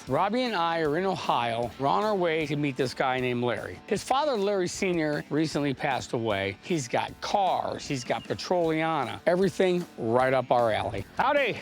Robbie and I are in Ohio. We're on our way to meet this guy named Larry. His father, Larry Sr., recently passed away. He's got cars, he's got Petroliana, everything right up our alley. Howdy.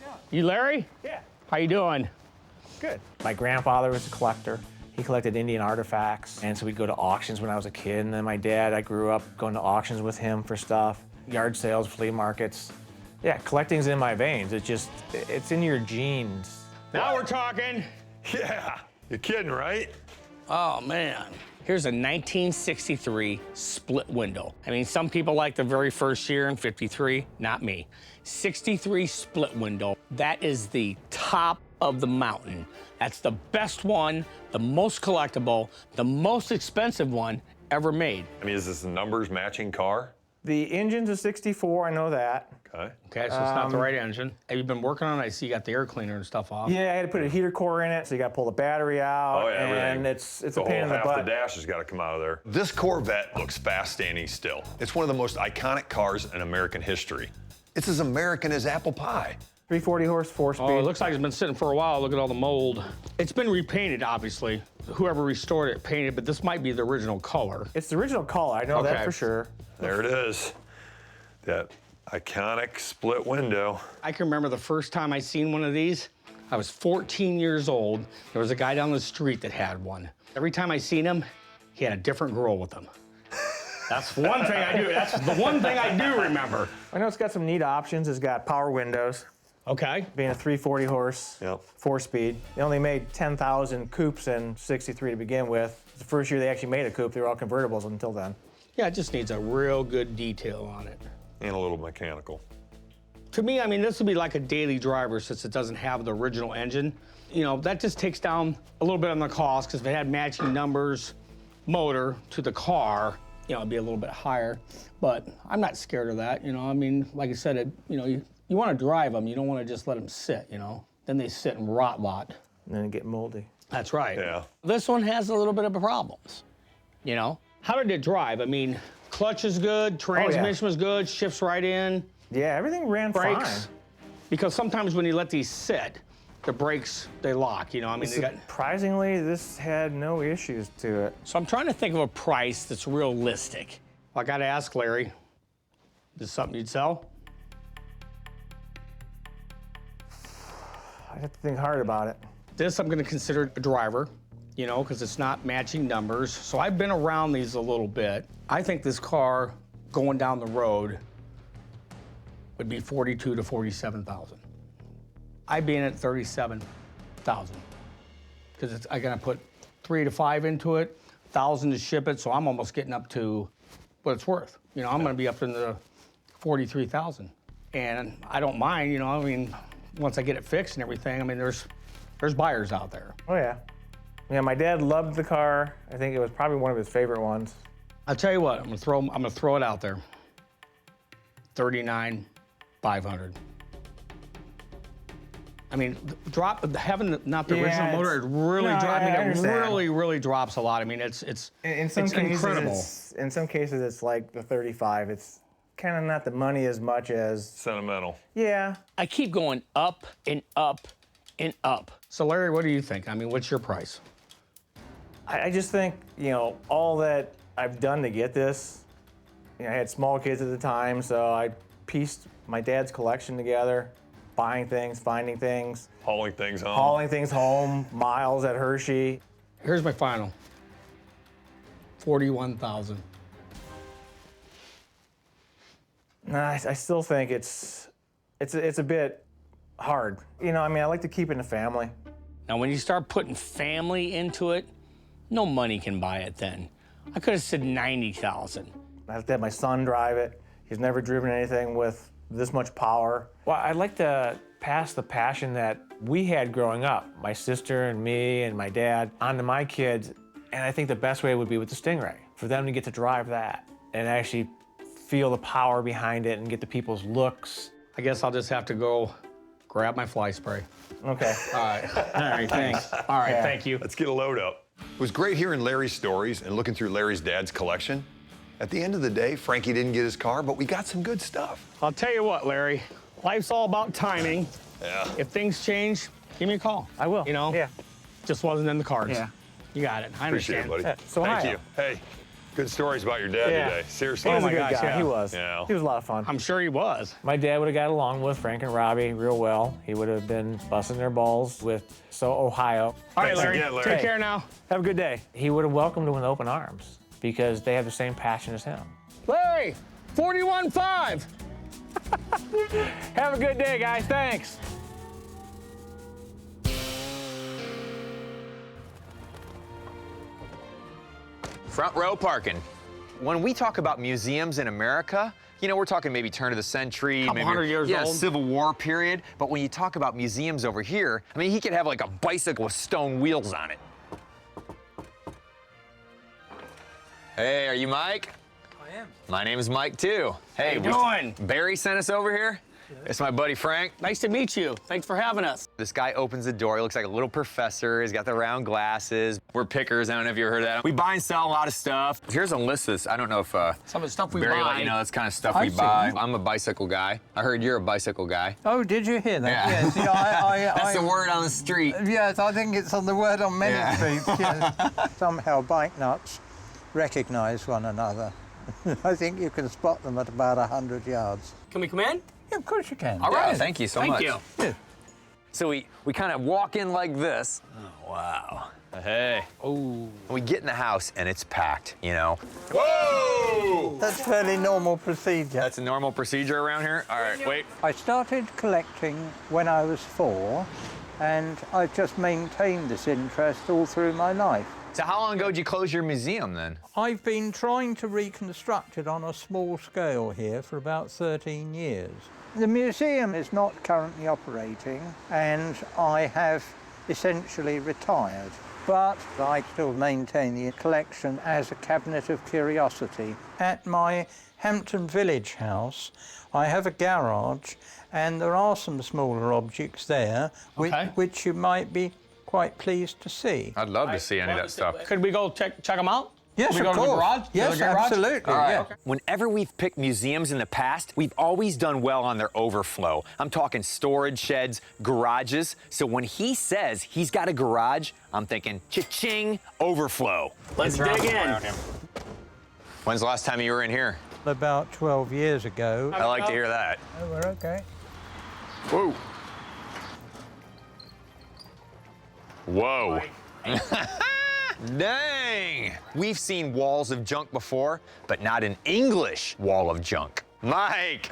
Yeah. You Larry? Yeah. How you doing? Good. My grandfather was a collector. He collected Indian artifacts, and so we'd go to auctions when I was a kid. And then my dad, I grew up going to auctions with him for stuff, yard sales, flea markets. Yeah, collecting's in my veins. It's in your genes. Now we're talking. Yeah, you're kidding, right? Oh, man. Here's a 1963 split window. I mean, some people like the very first year in 53, not me. 63 split window. That is the top of the mountain. That's the best one, the most collectible, the most expensive one ever made. I mean, is this a numbers matching car? The engine's a 64, I know that. Okay. Okay, so it's not the right engine. Have you been working on it? I see you got the air cleaner and stuff off. Yeah, I had to put a heater core in it, so you got to pull the battery out. Oh, yeah, everything. And it's the a pain in the half butt. the dash has got to come out of there. This Corvette looks fast standing still. It's one of the most iconic cars in American history. It's as American as apple pie. 340 horse, 4-speed. Oh, it looks like it's been sitting for a while. Look at all the mold. It's been repainted, obviously. Whoever restored it painted, but this might be the original color. It's the original color, I know that Okay. for sure. There it is. That iconic split window. I can remember the first time I seen one of these. I was 14 years old. There was a guy down the street that had one. Every time I seen him, he had a different girl with him. That's one thing I do. That's the one thing I do remember. I know it's got some neat options. It's got power windows. Okay. Being a 340 horse, Yep. 4-speed. They only made 10,000 coupes in 63 to begin with. The first year they actually made a coupe, they were all convertibles until then. Yeah, it just needs a real good detail on it. And a little mechanical. To me, I mean, this would be like a daily driver since it doesn't have the original engine. You know, that just takes down a little bit on the cost because if it had matching numbers, motor to the car, you know, it'd be a little bit higher. But I'm not scared of that, you know. I mean, like I said, you want to drive them. You don't want to just let them sit, you know. Then they sit and rot. And then get moldy. That's right. Yeah. This one has a little bit of problems, you know. How did it drive? I mean, clutch is good, transmission was good, shifts right in. Yeah, everything ran Brakes. fine. Because sometimes when you let these sit, the brakes, they lock, you know. I mean, they got... Surprisingly, this had no issues to it. So I'm trying to think of a price that's realistic. I got to ask Larry, is this something you'd sell? I'd have to think hard about it. This I'm going to consider a driver, you know, because it's not matching numbers. So I've been around these a little bit. I think this car going down the road would be 42 to 47,000. I'd be in at 37,000 because I got to put 3 to 5 into it, 1,000 to ship it, so I'm almost getting up to what it's worth. You know, I'm going to be up in the 43,000, and I don't mind. You know, I mean, once I get it fixed and everything, I mean, there's buyers out there. Oh, yeah. Yeah, my dad loved the car. I think it was probably one of his favorite ones. I'll tell you what, I'm gonna throw it out there. 39,500. I mean, having not the original motor, it really drops. I mean, it really drops a lot. I mean, it's in some cases, incredible. In some cases, it's like the 35. It's kind of not the money as much as Sentimental. yeah. I keep going up and up and up. So Larry, what do you think? I mean, what's your price? I just think, you know, all that I've done to get this, you know, I had small kids at the time, so I pieced my dad's collection together, buying things, finding things, Hauling things home, miles at Hershey. Here's my final. 41,000. Nah, I still think it's a bit hard. You know, I mean, I like to keep it in the family. Now, when you start putting family into it, no money can buy it then. I could have said 90,000. I have to have my son drive it. He's never driven anything with this much power. Well, I'd like to pass the passion that we had growing up, my sister and me and my dad, onto my kids. And I think the best way would be with the Stingray, for them to get to drive that and actually feel the power behind it and get the people's looks. I guess I'll just have to go grab my fly spray. Okay. All right. All right, thanks. All right, thank you. Let's get a load up. It was great hearing Larry's stories and looking through Larry's dad's collection. At the end of the day, Frankie didn't get his car, but we got some good stuff. I'll tell you what, Larry, life's all about timing. Yeah. If things change, give me a call. I will. You know? Yeah. Just wasn't in the cards. Yeah. You got it. I Appreciate understand. it, buddy. So Thank Ohio. you. Hey, good stories about your dad Yeah. today. He Seriously. was my a good gosh, guy. yeah. He was. Yeah. He was a lot of fun. I'm sure he was. My dad would have got along with Frank and Robbie real well. He would have been busting their balls with Ohio. All right, Thanks Larry. again, Larry. Take care now. Have a good day. He would have welcomed them with open arms because they have the same passion as him. Larry, 41.5. Have a good day, guys. Thanks. Front row parking. When we talk about museums in America, you know, we're talking maybe turn of the century, Couple maybe 100 years yeah, old. Civil War period. But when you talk about museums over here, I mean, he could have like a bicycle with stone wheels on it. Hey, are you Mike? I am. My name is Mike too. Hey, How you doing? Barry sent us over here. It's my buddy Frank. Nice to meet you. Thanks for having us. This guy opens the door. He looks like a little professor. He's got the round glasses. We're pickers. I don't know if you ever heard of that. We buy and sell a lot of stuff. Here's a list of this. I don't know if Some of the stuff we Barry buy. let you know that's kind of stuff I've we seen buy. it. I'm a bicycle guy. I heard you're a bicycle guy. Oh, did you hear that? Yeah. Yes. Yeah, That's the word on the street. Yes, I think it's on the word on many Yeah. streets. Yes. Somehow bike nuts recognise one another. I think you can spot them at about 100 yards. Can we come in? Yeah, of course you can. All right. Yes. Thank you so Thank much. you. Yeah. So we kind of walk in like this. Oh, wow. Hey. Oh. We get in the house and it's packed, you know. Whoa! That's fairly normal procedure. That's a normal procedure around here. All right, wait. I started collecting when I was 4, and I've just maintained this interest all through my life. So how long ago did you close your museum then? I've been trying to reconstruct it on a small scale here for about 13 years. The museum is not currently operating, and I have essentially retired. But I still maintain the collection as a cabinet of curiosity. At my Hampton Village house, I have a garage, and there are some smaller objects there, Okay. which you might be quite pleased to see. I'd love to see any of that stuff. Could we go check them out? Yes, Can we of go to the course. garage? Yes, To the garage? absolutely. All right. Yeah. Whenever we've picked museums in the past, we've always done well on their overflow. I'm talking storage sheds, garages. So when he says he's got a garage, I'm thinking, cha-ching, overflow. Let's dig in. When's the last time you were in here? About 12 years ago. I like to hear that. Oh, we're okay. Whoa. Whoa. Dang! We've seen walls of junk before, but not an English wall of junk. Mike!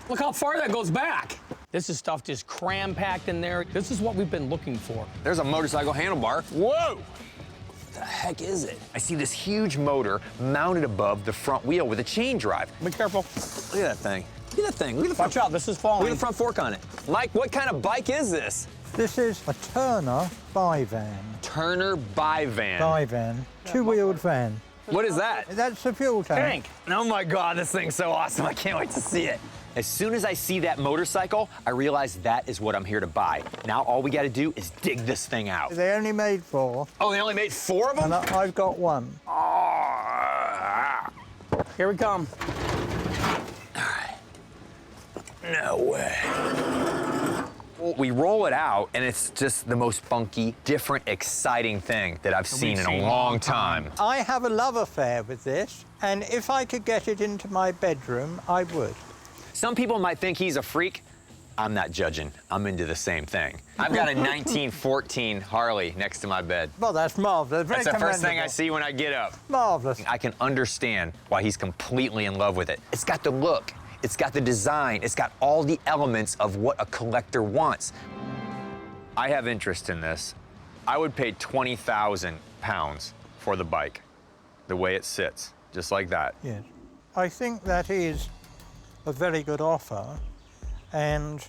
Look how far that goes back. This is stuff just cram-packed in there. This is what we've been looking for. There's a motorcycle handlebar. Whoa! What the heck is it? I see this huge motor mounted above the front wheel with a chain drive. Be careful. Look at that thing. Look at that thing. Look at the front. Watch out, this is Look falling. at the front fork on it. Mike, what kind of bike is this? This is a Turner bi-van. Turner bi-van. Bi-van. Two-wheeled van. What is that? That's the fuel tank. Oh my God, this thing's so awesome. I can't wait to see it. As soon as I see that motorcycle, I realize that is what I'm here to buy. Now all we gotta do is dig this thing out. They only made 4, Oh, they only made 4 of them? and I've got 1. Here we come. No way. Well, we roll it out, and it's just the most funky, different, exciting thing that I've seen in a long time. I have a love affair with this, and if I could get it into my bedroom, I would. Some people might think he's a freak. I'm not judging. I'm into the same thing. I've got a 1914 Harley next to my bed. Well, that's marvellous. Very That's the first thing I commendable. see when I get up. Marvellous. I can understand why he's completely in love with it. It's got the look, it's got the design, it's got all the elements of what a collector wants. I have interest in this. I would pay 20,000 pounds for the bike, the way it sits, just like that. Yes. I think that is a very good offer, and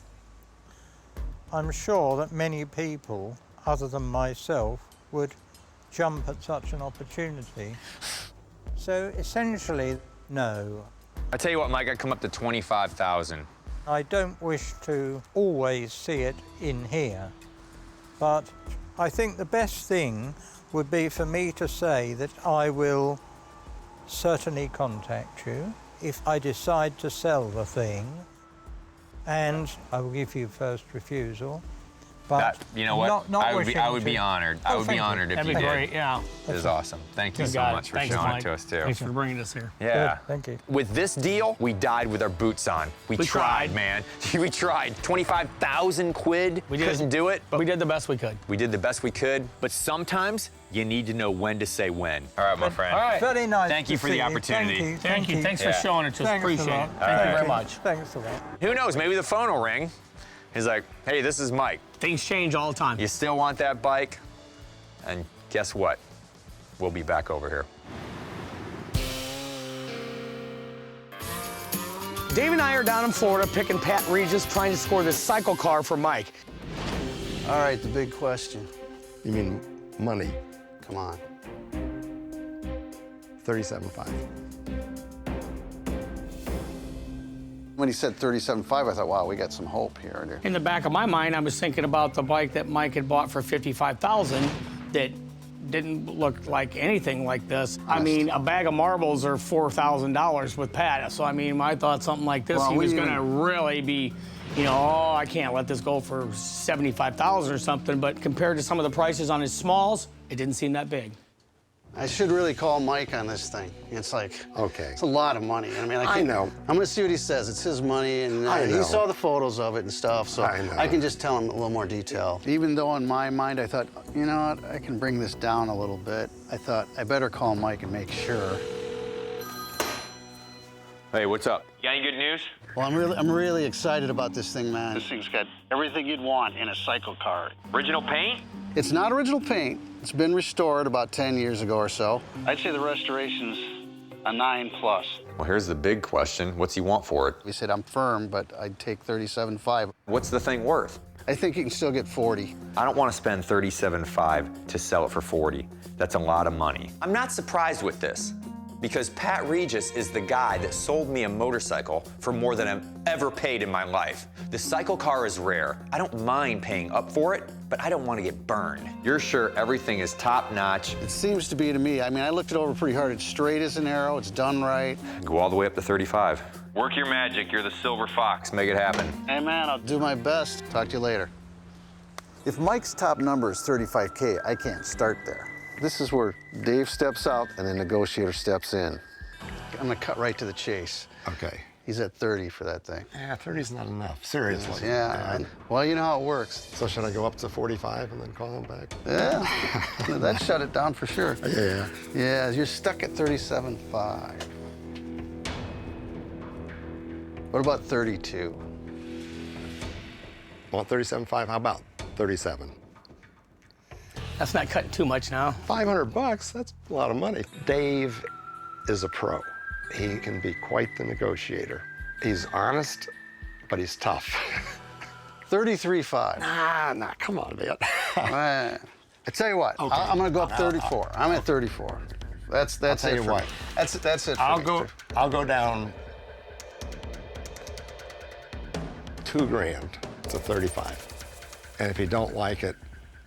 I'm sure that many people, other than myself, would jump at such an opportunity. So essentially, no. I tell you what, Mike, I'd come up to 25,000. I don't wish to always see it in here, but I think the best thing would be for me to say that I will certainly contact you if I decide to sell the thing, and I will give you first refusal, but you know what? Not I would wishing be to. honored. Oh, I would be thank you. honored if That'd you be did. great, yeah. It is awesome. Thank you Good so guy. much for Thanks, showing Mike. it to us too. Thanks for bringing us here. Yeah. Good, thank you. With this deal, we died with our boots on. We tried, tried. man. We tried. 25,000 quid. We did. Couldn't do it. But we did the best we could. We did the best we could, but sometimes you need to know when to say when. All right, my friend. All right. Very nice. Thank you to for see the opportunity. Thank you. Thanks for Yeah. showing it to us. Thanks a Appreciate lot. it. Thank you very much. Thanks a lot. Who knows? Maybe the phone will ring. He's like, hey, this is Mike. Things change all the time. You still want that bike? And guess what? We'll be back over here. Dave and I are down in Florida picking Pat Regis, trying to score this cycle car for Mike. All right, the big question. You mean money? Come on. 37.5. When he said 37.5, I thought, wow, we got some hope here. In the back of my mind, I was thinking about the bike that Mike had bought for $55,000 that didn't look like anything like this. I mean, a bag of marbles are $4,000 with Pat. So, I mean, I thought something like this, Well, he was we going to even- really be, you know, oh, I can't let this go for $75,000 or something. But compared to some of the prices on his smalls, it didn't seem that big. I should really call Mike on this thing. It's like, Okay. it's a lot of money. I mean, I know. I'm gonna see what he says. It's his money, and I know. he saw the photos of it and stuff, so I know. I can just tell him a little more detail. Even though in my mind I thought, you know what, I can bring this down a little bit. I thought I better call Mike and make sure. Hey, what's up? You got any good news? Well, I'm really excited about this thing, man. This thing's got everything you'd want in a cycle car. Original paint? It's not original paint. It's been restored about 10 years ago or so. I'd say the restoration's a 9+. Well, here's the big question. What's he want for it? We said I'm firm, but I'd take 37.5. What's the thing worth? I think you can still get 40. I don't want to spend $37.5 to sell it for $40. That's a lot of money. I'm not surprised with this because Pat Regis is the guy that sold me a motorcycle for more than I've ever paid in my life. The cycle car is rare. I don't mind paying up for it, but I don't want to get burned. You're sure everything is top notch? It seems to be to me. I mean, I looked it over pretty hard. It's straight as an arrow. It's done right. Go all the way up to 35. Work your magic. You're the silver fox. Make it happen. Hey, man, I'll do my best. Talk to you later. If Mike's top number is 35K, I can't start there. This is where Dave steps out and the negotiator steps in. I'm gonna cut right to the chase. Okay. He's at 30 for that thing. Yeah, 30's not enough. Seriously. Yeah, well, you know how it works. So should I go up to 45 and then call him back? Yeah, that shut it down for sure. Yeah. Yeah, you're stuck at 37.5. What about 32? Want 37.5? How about 37? That's not cutting too much now. $500, that's a lot of money. Dave is a pro. He can be quite the negotiator. He's honest, but he's tough. 33.5. Nah, come on, man. Man. I tell you what, Okay. I'm gonna go up 34. I'm at 34. That's I'll tell it you for what. me. That's it for I'll me. go down $2,000 to 35. And if he don't like it,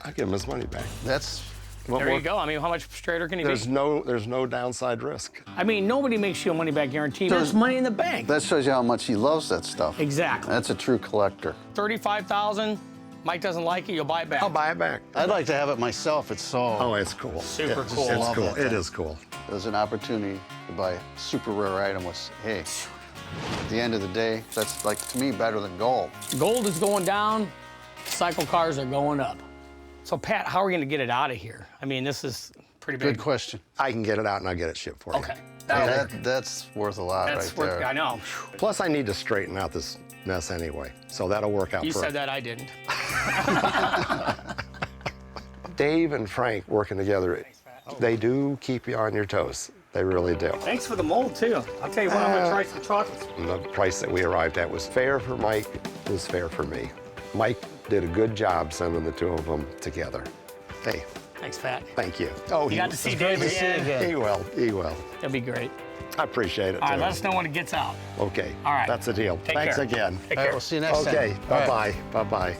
I'll give him his money back. That's There you go. I mean, how much straighter can he There's be? no downside risk. I mean, nobody makes you a money back guarantee. There's money in the bank. that shows you how much he loves that stuff. Exactly. That's a true collector. 35,000. Mike doesn't like it. You'll buy it back. I'll buy it back. I'd like to have it myself. It's so. Oh, it's cool. Super It's- cool. It's Love cool. that It thing. is cool. There's an opportunity to buy a super rare item with, hey, at the end of the day, that's like, to me, better than gold. Gold is going down. Cycle cars are going up. So, Pat, how are we going to get it out of here? I mean, this is pretty big. Good question. I can get it out and I'll get it shipped for you. Okay. That's worth a lot That's right worth, there. I know. Plus, I need to straighten out this mess anyway, so that'll work out You for said that, I didn't. Dave and Frank working together, they do keep you on your toes. They really do. Thanks for the mold, too. I'll tell you what, I'm going to try some chocolates. And the price that we arrived at was fair for Mike, was fair for me. Mike did a good job sending the two of them together. Hey, Thanks, Pat. thank you. Oh, You got to see Dave again. He will, he will. That'd be great. I appreciate it, All right, too. let us know when it gets out. Okay. All right. That's the deal. Take Thanks care. again. Take All right, care. we'll see you next time. Okay, All right. bye-bye, bye-bye.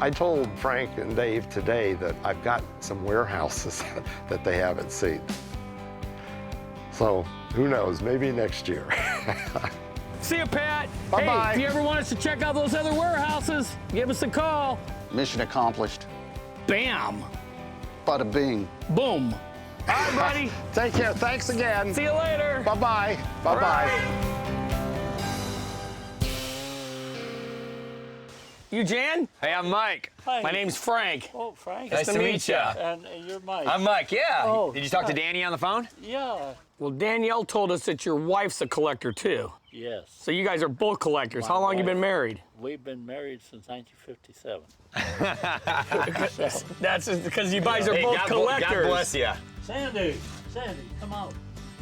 I told Frank and Dave today that I've got some warehouses that they haven't seen. So, who knows, maybe next year. See you, Pat. Bye-bye. Hey, if you ever want us to check out those other warehouses, give us a call. Mission accomplished. Bam! Bada bing. Boom! All right, buddy. Take care. Thanks again. See you later. Bye-bye. Bye-bye. You Jan? Hey, I'm Mike. Hi. My name's Frank. Oh, Frank. Nice to meet you. And you're Mike. I'm Mike, yeah. Oh, Did you talk to hi. Danny on the phone? Yeah. Well, Danielle told us that your wife's a collector too. Yes. So you guys are both collectors. How long you been married? We've been married since 1957. That's because you guys are both God collectors. bless you. Sandy, come out.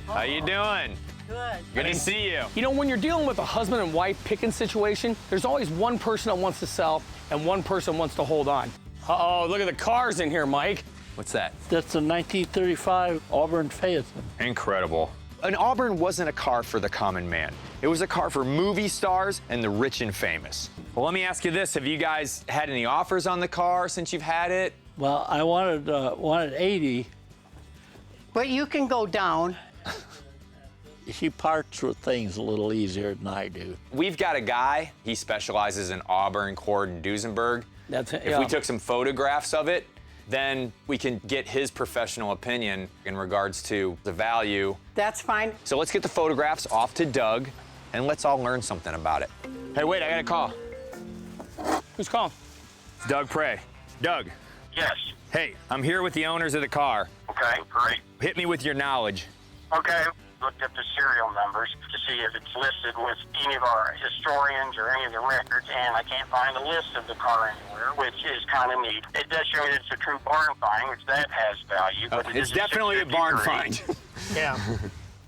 How you doing? Good. Good to see you. You know, when you're dealing with a husband and wife picking situation, there's always one person that wants to sell and one person wants to hold on. Uh-oh, look at the cars in here, Mike. What's that? That's a 1935 Auburn Phaeton. Incredible. An Auburn wasn't a car for the common man. It was a car for movie stars and the rich and famous. Well, let me ask you this. Have you guys had any offers on the car since you've had it? Well, I wanted 80. But you can go down. She parts with things a little easier than I do. We've got a guy, he specializes in Auburn, Cord, and Duesenberg. That's it. If we took some photographs of it, then we can get his professional opinion in regards to the value. That's fine. So let's get the photographs off to Doug, and let's all learn something about it. Hey, wait, I got a call. Who's calling? It's Doug Prey. Doug. Yes. Hey, I'm here with the owners of the car. Okay, great. Hit me with your knowledge. Okay, looked up the serial numbers to see if it's listed with any of our historians or any of the records, and I can't find a list of the car anywhere, which is kind of neat. It does show that it's a true barn find, which that has value. But It's definitely a barn find. Yeah.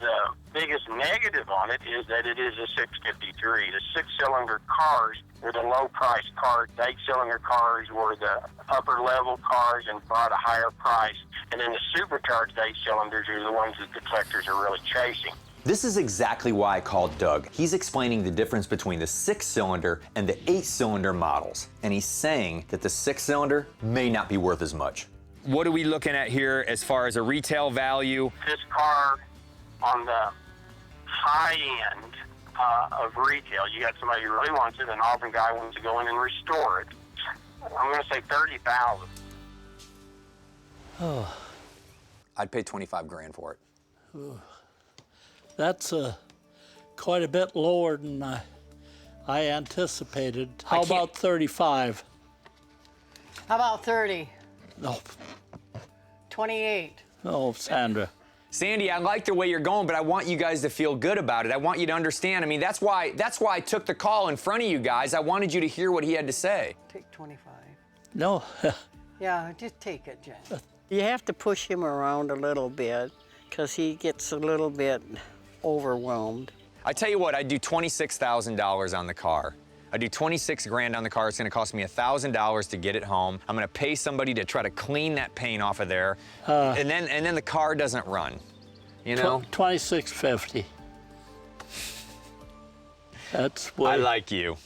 The biggest negative on it is that it is a 653. The six-cylinder cars were the low-priced cars. The eight-cylinder cars were the upper-level cars and brought a higher price. And then the supercharged eight-cylinders are the ones that the collectors are really chasing. This is exactly why I called Doug. He's explaining the difference between the six-cylinder and the eight-cylinder models. And he's saying that the six-cylinder may not be worth as much. What are we looking at here as far as a retail value? This car, on the high end of retail, you got somebody who really wants it, an Auburn guy wants to go in and restore it. I'm going to say $30,000. Oh, I'd pay 25 grand for it. that's quite a bit lower than I anticipated. How about 35? How about 30? No, 28? oh, Sandra. Sandy, I like the way you're going, but I want you guys to feel good about it. I want you to understand. I mean, that's why I took the call in front of you guys. I wanted you to hear what he had to say. Take 25. No. Yeah, just take it, Jen. You have to push him around a little bit because he gets a little bit overwhelmed. I tell you what, I'd do $26,000 on the car. I'd do 26 grand on the car. It's gonna cost me $1,000 to get it home. I'm gonna pay somebody to try to clean that paint off of there. And then the car doesn't run, you know? $26.50. That's what I like you.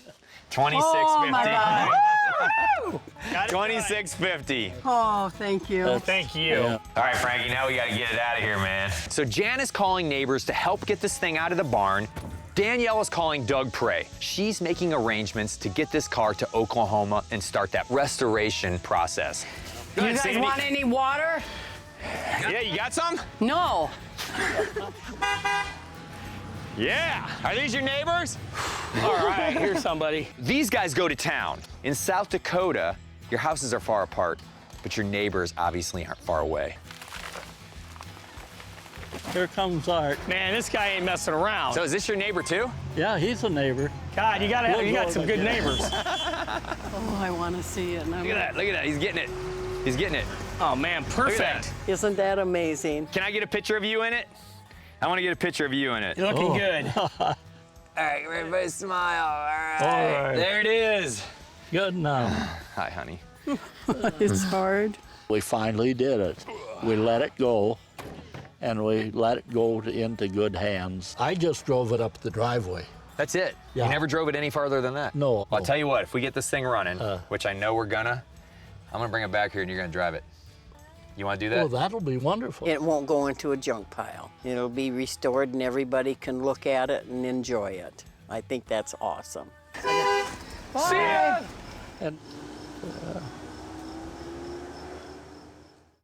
$26.50. Oh, my God. $26.50. Oh, thank you. Thank you. Yeah. All right, Frankie, now we gotta get it out of here, man. So Jan is calling neighbors to help get this thing out of the barn. Danielle is calling Doug Prey. She's making arrangements to get this car to Oklahoma and start that restoration process. Go You ahead, guys Sandy. want any water? Yeah, you got some? No. Yeah. Are these your neighbors? All right, here's somebody. These guys go to town. In South Dakota, your houses are far apart, but your neighbors obviously aren't far away. Here comes Art. Man, this guy ain't messing around. So is this your neighbor too? Yeah, he's a neighbor. God, you got some good neighbors. Oh, I want to see it. Look at that, he's getting it. He's getting it. Oh man, perfect. Isn't that amazing? Can I get a picture of you in it? I want to get a picture of you in it. You're looking good. All right, everybody smile. All right. All right. There it is. Good now. Hi, honey. It's hard. We finally did it. We let it go, and we let it go into good hands. I just drove it up the driveway. That's it. Yeah. You never drove it any farther than that? No. Well, I'll tell you what, if we get this thing running, which I know we're gonna, I'm gonna bring it back here and you're gonna drive it. You wanna do that? Oh, that'll be wonderful. It won't go into a junk pile. It'll be restored and everybody can look at it and enjoy it. I think that's awesome. See ya. And Yeah.